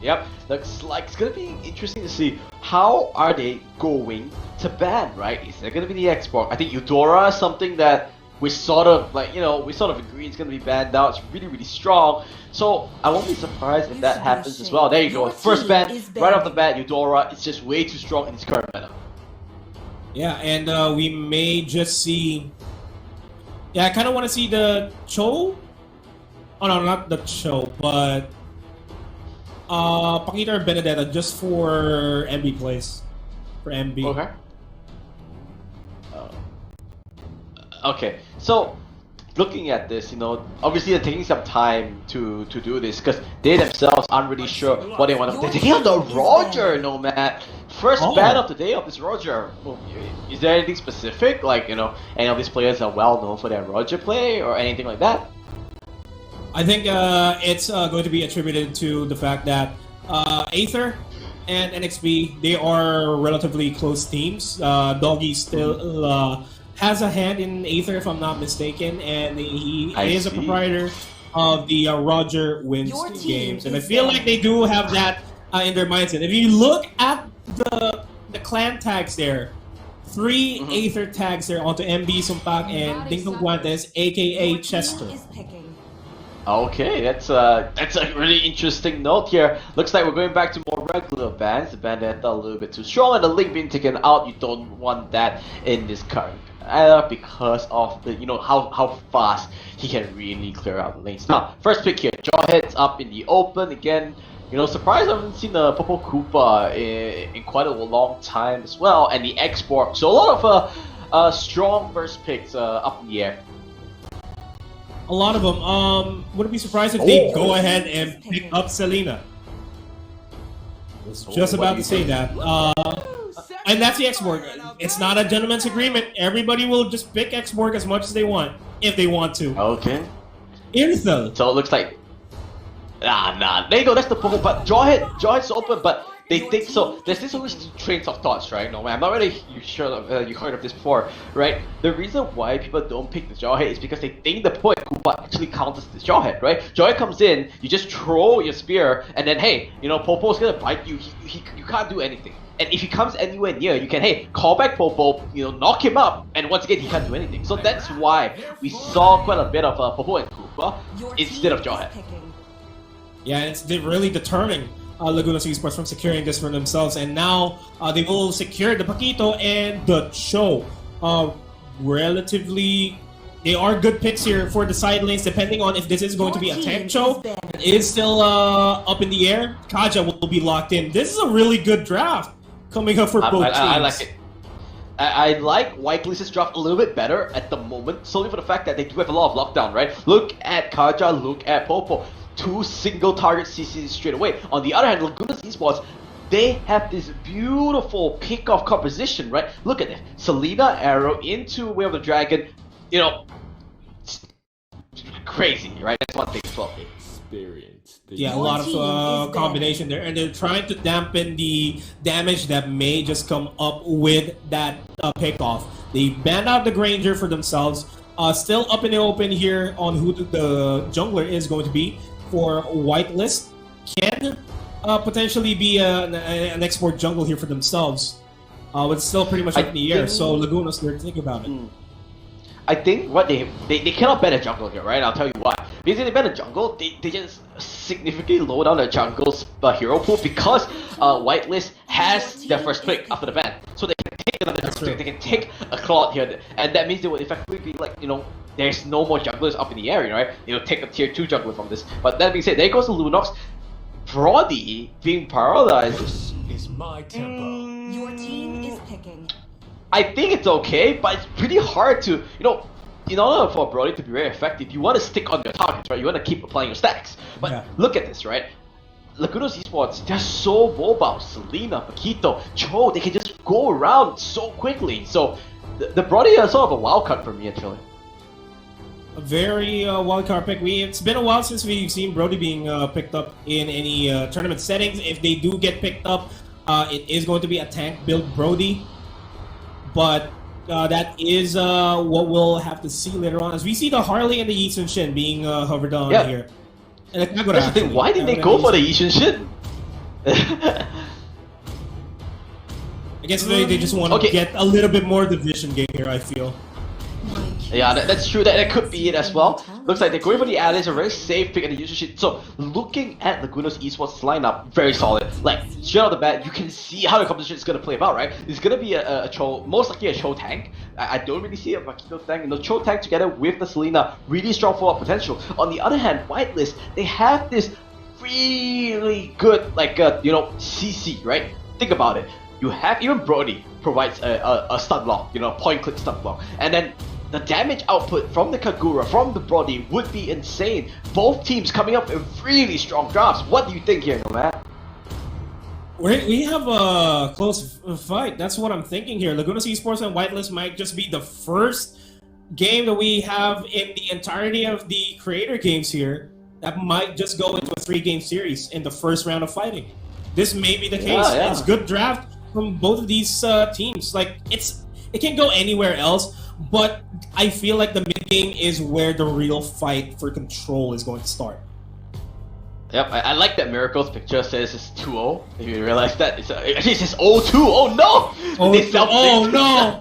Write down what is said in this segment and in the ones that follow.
Yep, looks like it's gonna be interesting to see how are they going to ban, right? Is there gonna be the export? I think Eudora is something that we sort of agree it's gonna be banned now. It's really strong. So I won't be surprised if that happens as well. There you go. First ban, right off the bat, Eudora. It's just way too strong in its current meta. Yeah, and we may just see. Yeah, I kind of want to see the Cho. Oh no, not the Cho, but Paquita or Benedetta just for MB plays. For MB. Okay. Okay, so looking at this, obviously they're taking some time to do this because they themselves aren't really sure what they want to. They're taking out the Roger, Nomad. First ban of the day of this Roger. Is there anything specific? Like, any of these players are well known for their Roger play or anything like that? I think it's going to be attributed to the fact that Aether and NXP, they are relatively close teams. Doggy still has a hand in Aether, if I'm not mistaken, and he is a proprietor of the Roger wins games. And I feel like they do have that in their mindset. If you look at the clan tags there, 3 Aether tags there onto MB Sumpak and Dingdong Guantes, aka Chester. Okay, that's a really interesting note here. Looks like we're going back to more regular bans. The Bandetta a little bit too strong, and the Link being taken out. You don't want that in this current because of the how fast he can really clear out the lanes. Now, first pick here, Jawhead's up in the open again. Surprised I haven't seen a Popo Koopa in quite a long time as well, and the export. So a lot of strong first picks up in the air. A lot of them. Wouldn't be surprised if they go ahead and pick up Selena. I was just about to say that. And that's the X-Borg. It's not a gentleman's agreement. Everybody will just pick X-Borg as much as they want, if they want to. Okay. Irthel. So it looks like... Nah. There you go, that's the Popo. But Jawhead's open, but they think so. There's this always trains of thoughts, right? No, I'm not really sure you heard of this before, right? The reason why people don't pick the Jawhead is because they think the Popo Koopa actually counters the Jawhead, right? Jawhead comes in, you just throw your spear, and then hey, Popo's gonna bite you. You can't do anything. And if he comes anywhere near, you can call back Popo, knock him up, and once again he can't do anything. So that's why we saw quite a bit of Popo and Koopa instead of Jawhead. Yeah, it's really determined Lagunos Esports from securing this for themselves, and now they will secure the Paquito and the Cho. Relatively, they are good picks here for the side lanes, depending on if this is going to be a tank Cho. It is still up in the air. Kaja will be locked in. This is a really good draft coming up for both teams. I like it. I like Whitelist's draft a little bit better at the moment, solely for the fact that they do have a lot of lockdown, right? Look at Kaja, look at Popo. 2 single target CCs straight away. On the other hand, LAGUNOS Esports, they have this beautiful pick-off composition, right? Look at it. Selena Arrow into Way of the Dragon, crazy, right? That's one thing as well. Yeah, a lot of combination there, and they're trying to dampen the damage that may just come up with that pick-off. They banned out the Granger for themselves. Still up in the open here on who the jungler is going to be for Whitelist. Can potentially be an export jungle here for themselves. But it's still pretty much up in the air, so Lagunos, they're thinking about it. I think what they cannot ban a jungle here, right? I'll tell you why. Because if they ban a jungle, they just significantly lower down the jungle's hero pool because Whitelist has their first pick after the ban. So they can take another jungle pick, they can take a Claude here, and that means they will effectively be like, there's no more junglers up in the area, right? Take a tier 2 jungler from this. But that being said, there goes the Lunox. Brody being paralyzed. This is my tempo. Your team is picking. I think it's okay, but it's pretty hard to, in order for Brody to be very effective, you want to stick on your targets, right? You want to keep applying your stacks. But look at this, right? LAGUNOS Esports, they're so mobile. Selena, Paquito, Cho, they can just go around so quickly. So the Brody is sort of a wild card for me, actually. A very wildcard pick. It's been a while since we've seen Brody being picked up in any tournament settings. If they do get picked up, it is going to be a tank build Brody. But that is what we'll have to see later on, as we see the Harley and the Yi Sun Shin being hovered on here. And That's the thing, why didn't they go for the Yi Sun Shin? I guess they just want to Okay. get a little bit more division game here, I feel. Yeah, that's true. That could be it as well. Looks like they're going for the allies, a very safe pick in the user sheet. So, looking at LAGUNOS Esports lineup, very solid. Like, straight off the bat, you can see how the competition is going to play about, right? It's going to be a Cho, most likely a Cho tank. I don't really see a Makito tank. You know, Cho tank together with the Selena, really strong forward potential. On the other hand, Whitelist, they have this really good, like, you know, CC, right? Think about it. You have, even Brody provides a stun block, you know, point click stun block. And then the damage output from the Kagura, from the Brody would be insane. Both teams coming up with really strong drafts. What do you think here, Nomad? We have a close fight. That's what I'm thinking here. LAGUNOS Esports and Whitelist might just be the first game that we have in the entirety of the creator games here that might just go into a 3-game series in the first round of fighting. This may be the case. Yeah. It's good draft from both of these teams. Like, it can go anywhere else, but I feel like the mid game is where the real fight for control is going to start. Yep, I like that Miracle's picture says it's 2-0. If you realize that, it's actually it says 0-2. Oh no! Oh, They self-sync. oh no!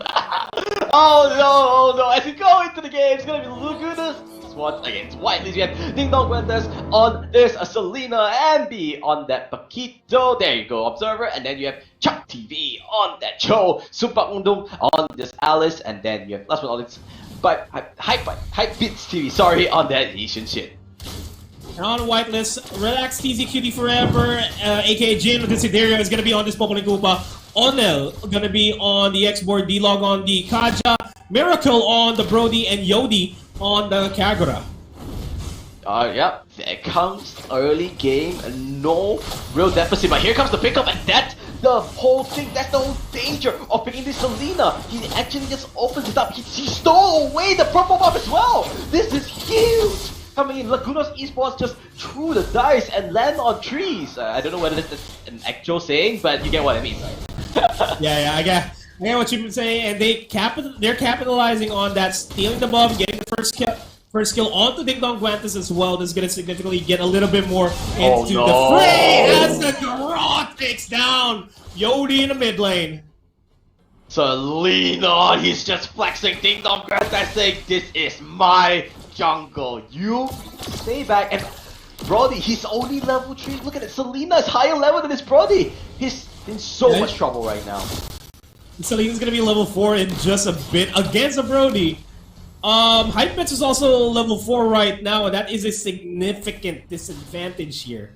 Oh no! As we go into the game, it's gonna be LAGUNOS Esports against Whitelist. We have Ding Dong Guantes on this Selena and B on that Paquito. There you go, Observer. And then you have Chuck TV on that Cho. Supak Undung on this Alice. And then you have, last but not least, HYPEBIT TV, sorry, on that Asian shit. And on Whitelist, Relax TZ Cutie Forever, aka Jin Desiderio is going to be on this Popoli Koopa. Onel going to be on the X-Board, D-Log on the Kaja, Miracle on the Brody, and Yodi on the Kagura. Yeah, there comes early game, no real deficit, but here comes the pickup, and that's the whole thing, that's the whole danger of picking this Selena. He actually just opens it up, he stole away the purple buff as well. This is huge. Coming in, LAGUNOS Esports just threw the dice and land on trees. I don't know whether this is an actual saying, but you get what I mean, right? Yeah, I get what you've been saying, and they're capitalizing on that, stealing the buff, getting the first skill onto Ding Dong Guantes as well. This is going to significantly get a little bit more into the fray as the Garrote takes down Yodi in the mid lane. Selena, he's just flexing Ding Dong Guantes saying, this is my jungle. You stay back. And Brody, he's only level 3. Look at it. Selena is higher level than his Brody. He's in so much trouble right now. Selena's gonna be level 4 in just a bit against a Brody. HYPEBIT is also level 4 right now, and that is a significant disadvantage here.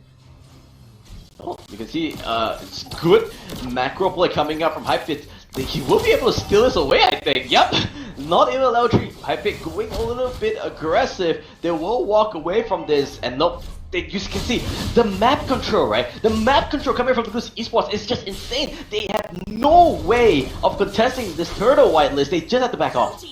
Oh, you can see it's good macro play coming up from HYPEBIT. He will be able to steal this away, I think. Yep, not even level 3. HYPEBIT going a little bit aggressive. They will walk away from this, and nope. You can see the map control, right? The map control coming from LAGUNOS Esports is just insane. They have no way of contesting this turtle Whitelist. They just have to back off.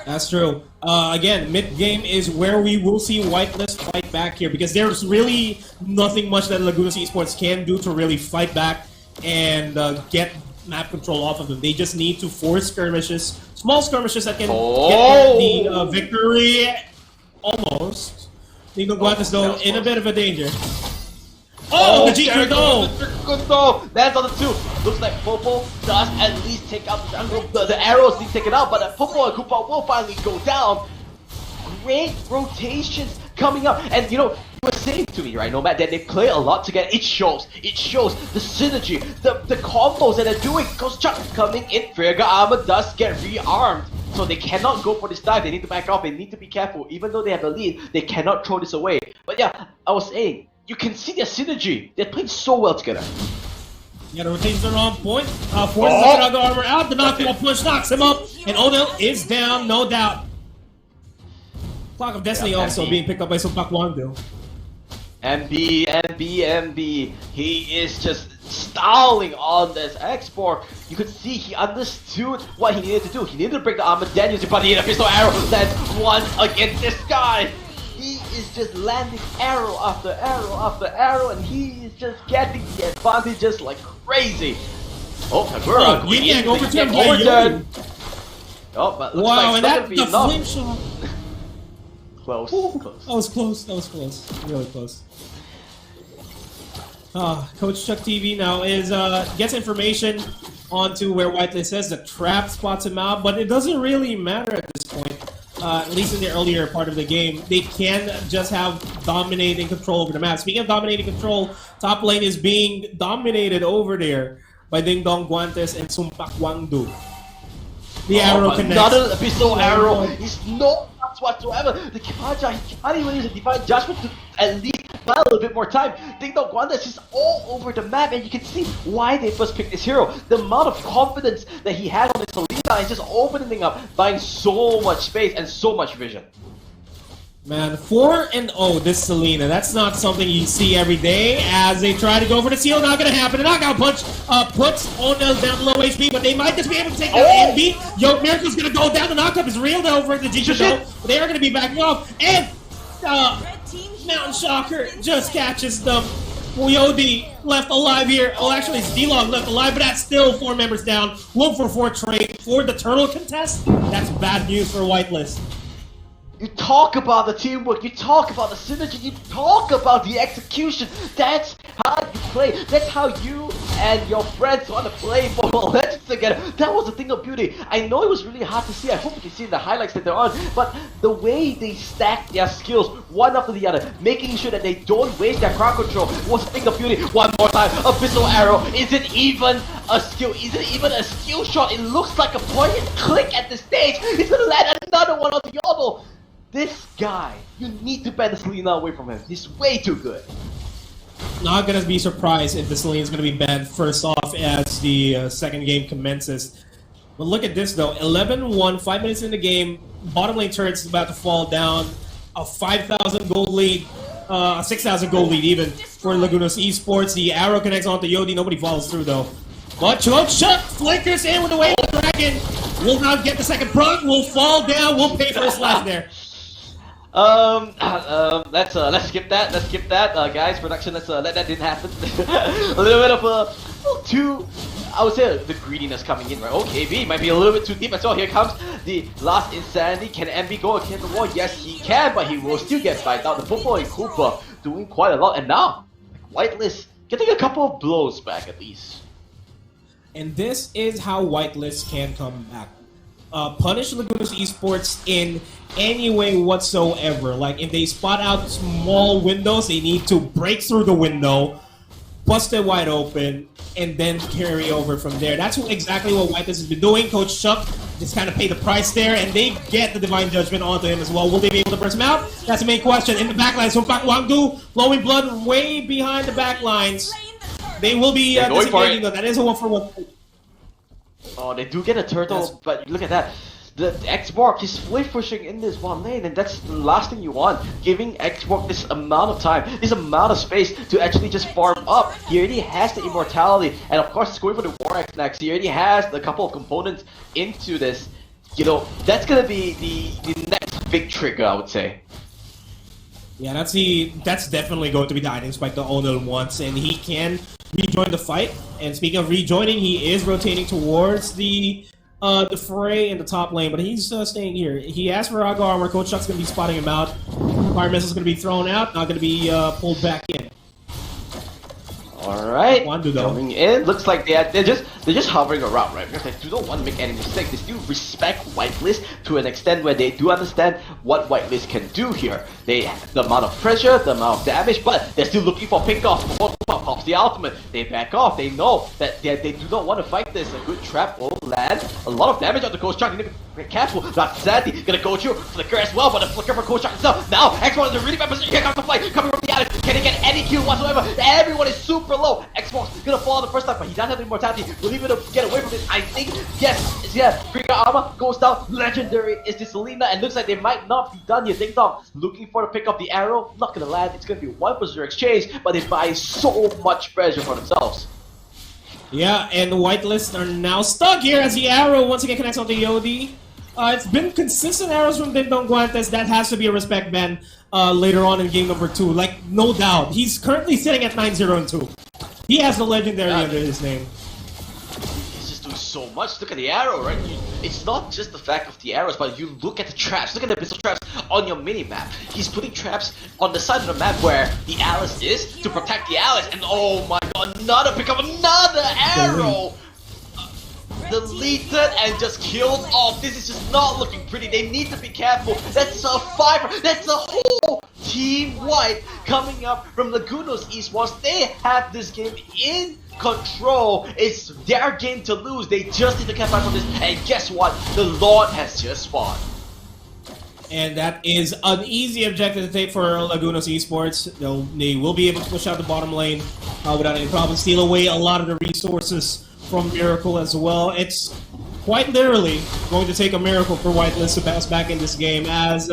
That's true. Again, mid game is where we will see Whitelist fight back here, because there's really nothing much that LAGUNOS Esports can do to really fight back and get map control off of them. They just need to force skirmishes, small skirmishes that can get the victory. Almost. Ding Dong Guantes though in a bit of a danger. Oh, the G-Cure though! Lands on the 2. Looks like Popo does at least take out the jungle. The arrows need taken out, but Popo and Koopa will finally go down. Great rotations coming up. And you know, you were saying to me, right, Nomad, that they play a lot together. It shows the synergy, the combos that they're doing. Ghost Chuck coming in, Frigga Armor does get rearmed. So they cannot go for this dive, they need to back off, they need to be careful. Even though they have the lead, they cannot throw this away. But yeah, I was saying, you can see their synergy. They're playing so well together. Yeah, the rotations are on point. Forces the Frigga Armor out, the knockdown push knocks him up, and Odell is down, no doubt. Clock of Destiny also being picked up by Supak Wangdo. MB, he is just stalling on this export. You could see he understood what he needed to do. He needed to break the armor, then use the body in a pistol arrow. Lands one against this guy. He is just landing arrow after arrow after arrow, and he is just getting the advantages like crazy. Oh, Kagura, Yin-Yang overturned. Oh, but looks wow, like and that be the enough. flame shot. Close. That was close. That was close. Really close. Coach Chuck TV now is gets information onto where Whitelist is. The trap spots him out, but it doesn't really matter at this point. At least in the earlier part of the game, they can just have dominating control over the map. Speaking of dominating control, top lane is being dominated over there by Ding Dong Guantes and Sumpak Wangdu. The arrow connects. Another abyssal arrow. He's no chance whatsoever. The Kaja, he can't even use a divine judgment to at least buy a little bit more time. Ding Dong Guantes is all over the map, and you can see why they first picked this hero. The amount of confidence that he had on his Selena is just opening up, buying so much space and so much vision. Man, 4-0 this Selena. That's not something you see every day as they try to go for the seal. Not gonna happen. The knockout punch puts Onel down low HP, but they might just be able to take down NB. Yo, Miracle's gonna go down. The knockup is real though for the Jijo though. They are gonna be backing off. And Mountain Shocker just catches them. Yodi left alive here. Oh, actually, it's D-Log left alive, but that's still 4 members down. Look for 4 trade for the Turtle contest. That's bad news for Whitelist. You talk about the teamwork, you talk about the synergy, you talk about the execution. That's how you play. That's how you and your friends want to play Mobile Legends together. That was a thing of beauty. I know it was really hard to see. I hope you can see in the highlights later on. But the way they stack their skills one after the other, making sure that they don't waste their crowd control, was a thing of beauty. One more time, Abyssal Arrow. Is it even a skill? Is it even a skill shot? It looks like a point and click at this stage. He's gonna land another one on the elbow. This guy, you need to ban the Selena away from him. He's way too good. Not gonna be surprised if the Selena is gonna be banned first off as the second game commences. But look at this though, 11-1, 5 minutes in the game. Bottom lane turret's about to fall down. A 5,000 gold lead, 6,000 gold lead even for Lagunos Esports. The arrow connects onto Yodi. Nobody follows through though. But Chuck flickers in with the wave dragon. Will not get the second prong. Will fall down. Will pay for his life there. Let's skip that. Let's skip that, guys. Production, let's let that didn't happen. A little bit of too, I would say, the greediness coming in, right? Okay, B might be a little bit too deep as well. Here comes the last insanity. Can MB go against the wall? Yes, he can, but he will still get bite out. The Popo and Cooper doing quite a lot, and now Whitelist getting a couple of blows back at least. And this is how Whitelist can come back. Punish Lagunos Esports in any way whatsoever. Like, if they spot out small windows, they need to break through the window, bust it wide open, and then carry over from there. That's exactly what Whitelist has been doing. Coach Chuck just kind of paid the price there, and they get the Divine Judgment onto him as well. Will they be able to burst him out? That's the main question. In the backline, Sumpak Wangdu, flowing blood way behind the backlines. They will be disengaging though. That is a 1-for-1. Oh, they do get a turtle, but look at that. The X-Borg, he's fully pushing in this one lane, and that's the last thing you want. Giving X-Borg this amount of time, this amount of space to actually just farm up. He already has the immortality, and of course he's going for the War X next. He already has a couple of components into this. You know, that's gonna be the next big trigger, I would say. Yeah, that's definitely going to be the item spike the Onel wants, and he can rejoin the fight. And speaking of rejoining, he is rotating towards the fray in the top lane, but he's staying here. He asked for Raga Armor. Coach Chuck's going to be spotting him out. Fire Missile's going to be thrown out, not going to be pulled back in. Alright, coming in. Looks like they're just hovering around, right? Because they do not want to make any mistakes. They still respect Whitelist to an extent where they do understand what Whitelist can do here. The amount of pressure, the amount of damage, but they're still looking for pickoffs before pops the ultimate. They back off. They know that they do not want to fight this. A good trap will land. A lot of damage on the Coach Chuck. They need to be careful. Not Sandy gonna go through Flicker as well, but a Flicker for Coach Chuck himself. Now Xbox is a really bad position. Here comes the fight coming from the attic. Can he get any kill whatsoever? Everyone is super low. Xbox gonna fall the first time, but he doesn't have the immortality. Will he be able to get away from it? I think yes. Yeah. Krieger armor goes down. Legendary is this Selena, and looks like they might not be done here. Ding Dong looking for to pick up the arrow. Not gonna land. It's gonna be 1-0 exchange, but they buy so much pressure for themselves. Yeah, and the Whitelist are now stuck here as the arrow once again connects on the Yodi. It's been consistent arrows from Ding Dong Guantes. That has to be a respect ban later on in game number 2. Like, no doubt. He's currently sitting at 9-0-2. He has the legendary under his name. He's just doing so much. Look at the arrow, right? It's not just the fact of the arrows, but you look at the traps. Look at the missile traps on your mini-map. He's putting traps on the side of the map where the Alice is to protect the Alice. And oh my god, another pick up, another arrow! Deleted and just killed off. This is just not looking pretty. They need to be careful. That's a 5. That's a whole team wipe coming up from LAGUNOS Esports. They have this game in control. It's their game to lose. They just need to capitalize on this. And guess what? The Lord has just spawned. And that is an easy objective to take for LAGUNOS Esports. They will be able to push out the bottom lane without any problem. Steal away a lot of the resources from Miracle as well. It's quite literally going to take a miracle for Whitelist to bounce back in this game, as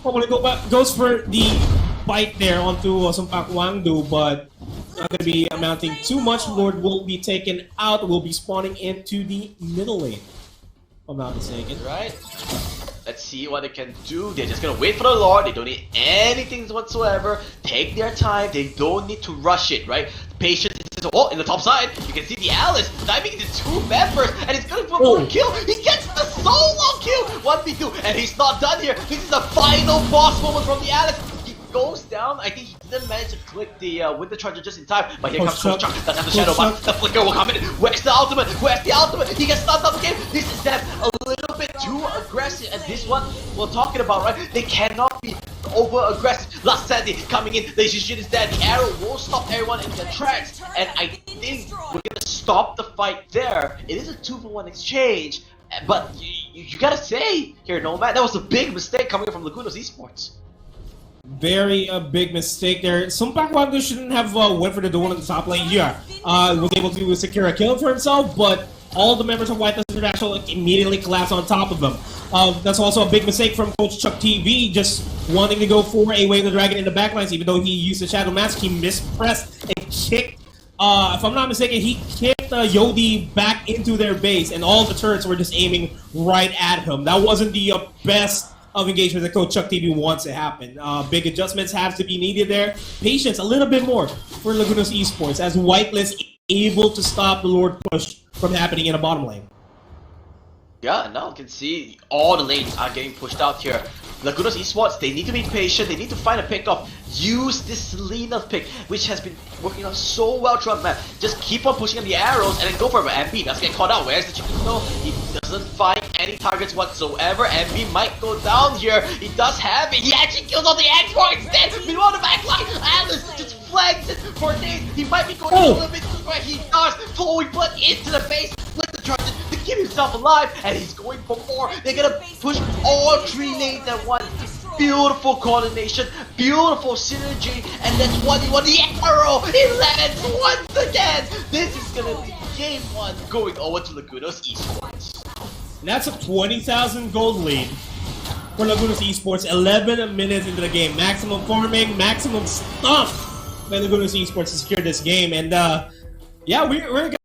probably goes for the bite there onto Sumpak Wangdu, but not going to be amounting too much. Lord will be taken out, will be spawning into the middle lane, if I'm not mistaken. Right? Let's see what they can do. They're just gonna wait for the Lord. They don't need anything whatsoever. Take their time. They don't need to rush it, right? Patience. Oh, in the top side, you can see the Alice diving into 2 members, and he's gonna go for a kill. He gets the solo kill. 1v2, and he's not done here. This is the final boss moment from the Alice. He goes down. I think he didn't manage to click the Winter Charger just in time, but here comes Chuck. Doesn't have the Shadow Bot. The Flicker will come in. Where's the ultimate? Where's the ultimate? He gets stunned out the game. This is them a little bit too aggressive, and this one we're talking about, right? They cannot be over aggressive. Last Sandy coming in. The shit is dead. The arrow will stop everyone in their tracks, and I think we're gonna stop the fight there. It is a 2-for-1 exchange, but you gotta say here, Nomad, that was a big mistake coming from LAGUNOS Esports. Very big mistake there. Sumpak Wangdu shouldn't have went for the duel in the top lane. Yeah, was able to secure a kill for himself, but all the members of Whitelist International immediately collapsed on top of him. That's also a big mistake from Coach Chuck TV, just wanting to go for a Wave the Dragon in the backlines, even though he used the Shadow Mask. He mispressed and kicked, if I'm not mistaken, he kicked Yodi back into their base, and all the turrets were just aiming right at him. That wasn't the best of engagement that Coach Chuck TV wants to happen. Big adjustments have to be needed there. Patience, a little bit more for LAGUNOS Esports, as Whitelist able to stop the Lord push from happening in a bottom lane. Yeah, now you can see all the lanes are getting pushed out here. LAGUNOS Esports, they need to be patient, they need to find a pick-off. Use this Selena pick, which has been working out so well throughout the map. Just keep on pushing on the arrows and then go for it. MB does get caught out. Where's the chicken? No, he doesn't find any targets whatsoever. MB might go down here. He does have it. He actually kills all the X4 instead. Meanwhile, the backline, Alice just flags it for days. He might be going a little bit too far. He does. Flowing blood into the base with the charges to keep himself alive, and he's going for more. They're gonna push all 3 lanes at once. Beautiful coordination, beautiful synergy, and that's what he won. The arrow! He lands once again! This is gonna be game 1 going over to LAGUNOS Esports. And that's a 20,000 gold lead for LAGUNOS Esports. 11 minutes into the game. Maximum farming, maximum stomp by LAGUNOS Esports to secure this game. And yeah, we're